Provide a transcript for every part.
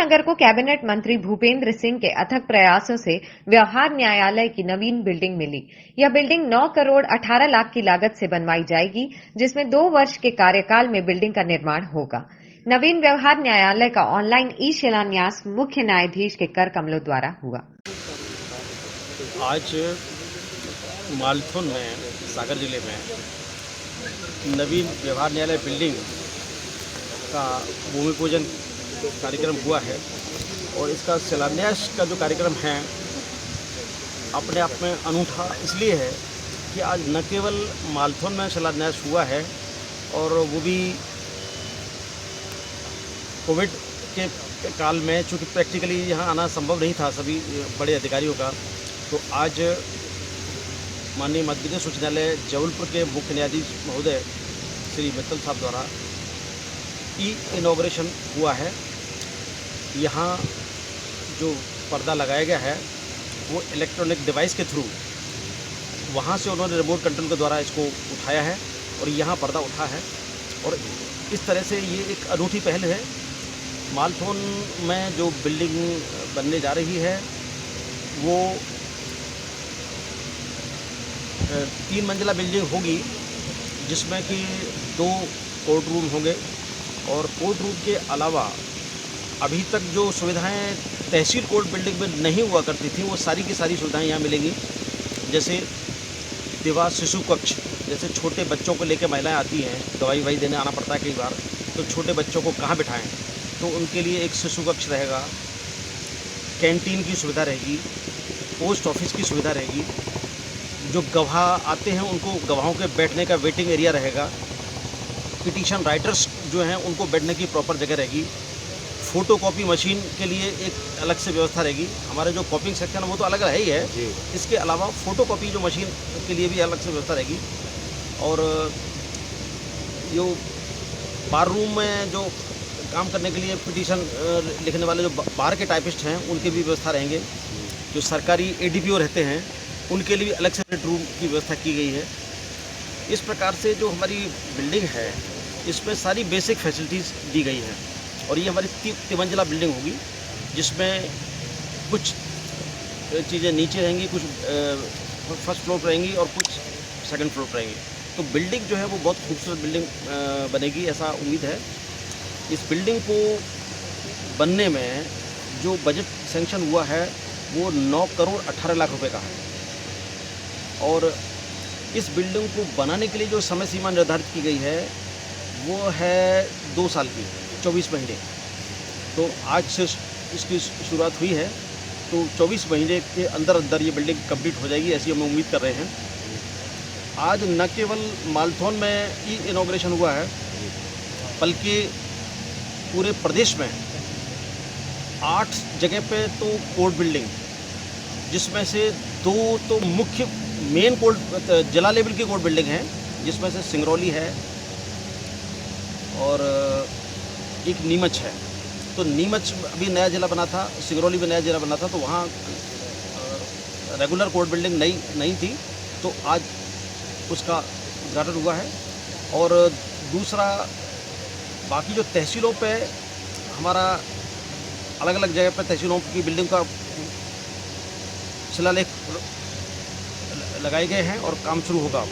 नगर को कैबिनेट मंत्री भूपेंद्र सिंह के अथक प्रयासों से व्यवहार न्यायालय की नवीन बिल्डिंग मिली। यह बिल्डिंग 9 करोड़ 18 लाख की लागत से बनवाई जाएगी, जिसमें 2 वर्ष के कार्यकाल में बिल्डिंग का निर्माण होगा। नवीन व्यवहार न्यायालय का ऑनलाइन ई शिलान्यास मुख्य न्यायाधीश के कर कमलों द्वारा हुआ। आज मालथुन में सागर जिले में नवीन व्यवहार न्यायालय बिल्डिंग का भूमि पूजन कार्यक्रम हुआ है और इसका शिलान्यास का जो कार्यक्रम है अपने आप में अनूठा इसलिए है कि आज न केवल मालथुन में शिलान्यास हुआ है और वो भी कोविड के काल में, चूँकि प्रैक्टिकली यहाँ आना संभव नहीं था सभी बड़े अधिकारियों का, तो आज माननीय मध्य प्रदेश उच्च न्यायालय जबलपुर के मुख्य न्यायाधीश महोदय श्री मित्तल साहब द्वारा ई इनॉग्रेशन हुआ है। यहाँ जो पर्दा लगाया गया है वो इलेक्ट्रॉनिक डिवाइस के थ्रू वहाँ से उन्होंने रिमोट कंट्रोल के द्वारा इसको उठाया है और यहाँ पर्दा उठा है और इस तरह से ये एक अनूठी पहल है। मालथुन में जो बिल्डिंग बनने जा रही है वो 3 मंजिला बिल्डिंग होगी, जिसमें कि 2 कोर्ट रूम होंगे और कोर्ट रूम के अलावा अभी तक जो सुविधाएं तहसील कोर्ट बिल्डिंग में नहीं हुआ करती थी वो सारी की सारी सुविधाएं यहाँ मिलेंगी। जैसे दिवा शिशु कक्ष, जैसे छोटे बच्चों को लेकर महिलाएं आती हैं, दवाई ववाई देने आना पड़ता है कई बार, तो छोटे बच्चों को कहाँ बिठाएं, तो उनके लिए एक शिशु कक्ष रहेगा। कैंटीन की सुविधा रहेगी, पोस्ट ऑफिस की सुविधा रहेगी। जो गवाह आते हैं उनको गवाहों के बैठने का वेटिंग एरिया रहेगा। पिटीशन राइटर्स जो हैं उनको बैठने की प्रॉपर जगह रहेगी। फ़ोटो कॉपी मशीन के लिए एक अलग से व्यवस्था रहेगी। हमारे जो कॉपिंग सेक्शन है वो तो अलग है ही है, इसके अलावा फ़ोटो कॉपी जो मशीन के लिए भी अलग से व्यवस्था रहेगी। और जो बार रूम में जो काम करने के लिए पिटीशन लिखने वाले जो बाहर के टाइपिस्ट हैं उनके भी व्यवस्था रहेंगे। जो सरकारी ADPO रहते हैं उनके लिए भी अलग से रूम की व्यवस्था की गई है। इस प्रकार से जो हमारी बिल्डिंग है इसमें सारी बेसिक फैसिलिटीज़ दी गई हैं और ये हमारी 3 मंजिला बिल्डिंग होगी, जिसमें कुछ चीज़ें नीचे रहेंगी, कुछ फर्स्ट फ्लोर पर रहेंगी और कुछ सेकंड फ्लोर पर रहेंगी। तो बिल्डिंग जो है वो बहुत खूबसूरत बिल्डिंग बनेगी, ऐसा उम्मीद है। इस बिल्डिंग को बनने में जो बजट सेंक्शन हुआ है वो 9 करोड़ 18 लाख रुपए का है और इस बिल्डिंग को बनाने के लिए जो समय सीमा निर्धारित की गई है वो है 2 साल की, 24 महीने। तो आज से इसकी शुरुआत हुई है, तो 24 महीने के अंदर अंदर ये बिल्डिंग कंप्लीट हो जाएगी, ऐसी हम उम्मीद कर रहे हैं। आज न केवल मालथुन में ई इनॉग्रेशन हुआ है बल्कि पूरे प्रदेश में 8 जगह पे तो कोर्ट बिल्डिंग, जिसमें से 2 तो मुख्य मेन कोर्ट जिला लेवल की कोर्ट बिल्डिंग है, जिसमें से सिंगरौली है और एक नीमच है। तो नीमच अभी नया जिला बना था, सिंगरौली भी नया जिला बना था, तो वहाँ रेगुलर कोर्ट बिल्डिंग नहीं थी, तो आज उसका उद्घाटन हुआ है। और दूसरा, बाकी जो तहसीलों पे हमारा अलग अलग जगह पर तहसीलों की बिल्डिंग का शिलालेख लगाए गए हैं और काम शुरू होगा।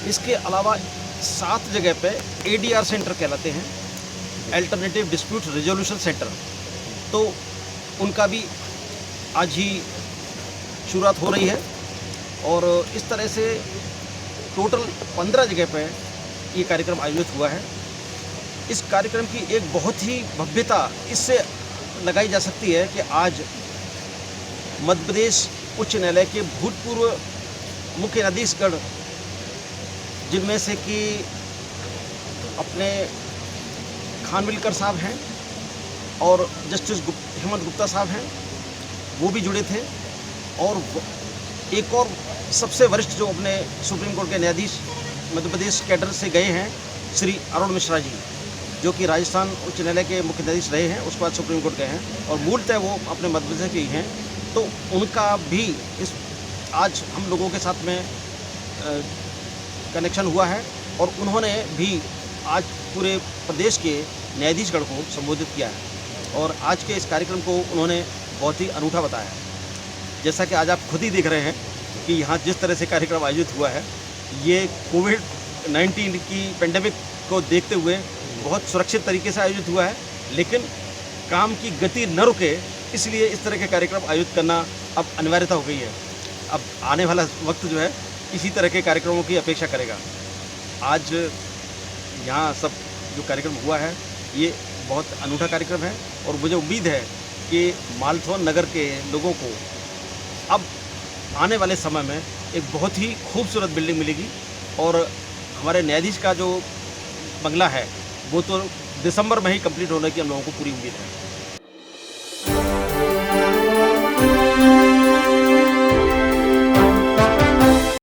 इसके अलावा 7 जगह पे ADR सेंटर कहलाते हैं, अल्टरनेटिव डिस्प्यूट रेजोल्यूशन सेंटर, तो उनका भी आज ही शुरुआत हो रही है। और इस तरह से टोटल 15 जगह पे ये कार्यक्रम आयोजित हुआ है। इस कार्यक्रम की एक बहुत ही भव्यता इससे लगाई जा सकती है कि आज मध्य प्रदेश उच्च न्यायालय के भूतपूर्व मुख्य न्यायाधीशगण, जिनमें से कि अपने खानविलकर साहब हैं और जस्टिस हेमंत गुप्ता साहब हैं, वो भी जुड़े थे। और एक और सबसे वरिष्ठ जो अपने सुप्रीम कोर्ट के न्यायाधीश मध्य प्रदेश कैडर से गए हैं, श्री अरुण मिश्रा जी, जो कि राजस्थान उच्च न्यायालय के मुख्य न्यायाधीश रहे हैं, उसके बाद सुप्रीम कोर्ट गए हैं और मूलतः वो अपने मध्य प्रदेश के ही हैं। तो उनका भी इस आज हम लोगों के साथ में कनेक्शन हुआ है और उन्होंने भी आज पूरे प्रदेश के न्यायाधीशगण को संबोधित किया है। और आज के इस कार्यक्रम को उन्होंने बहुत ही अनूठा बताया। जैसा कि आज आप खुद ही देख रहे हैं कि यहाँ जिस तरह से कार्यक्रम आयोजित हुआ है, ये कोविड-19 की पेंडेमिक को देखते हुए बहुत सुरक्षित तरीके से आयोजित हुआ है, लेकिन काम की गति न रुके इसलिए इस तरह के कार्यक्रम आयोजित करना अब अनिवार्यता हो गई है। अब आने वाला वक्त जो है इसी तरह के कार्यक्रमों की अपेक्षा करेगा। आज यहाँ सब जो कार्यक्रम हुआ है ये बहुत अनूठा कार्यक्रम है और मुझे उम्मीद है कि मालथौन नगर के लोगों को अब आने वाले समय में एक बहुत ही खूबसूरत बिल्डिंग मिलेगी और हमारे न्यायाधीश का जो बंगला है वो तो दिसंबर में ही कंप्लीट होने की हम लोगों को पूरी उम्मीद है।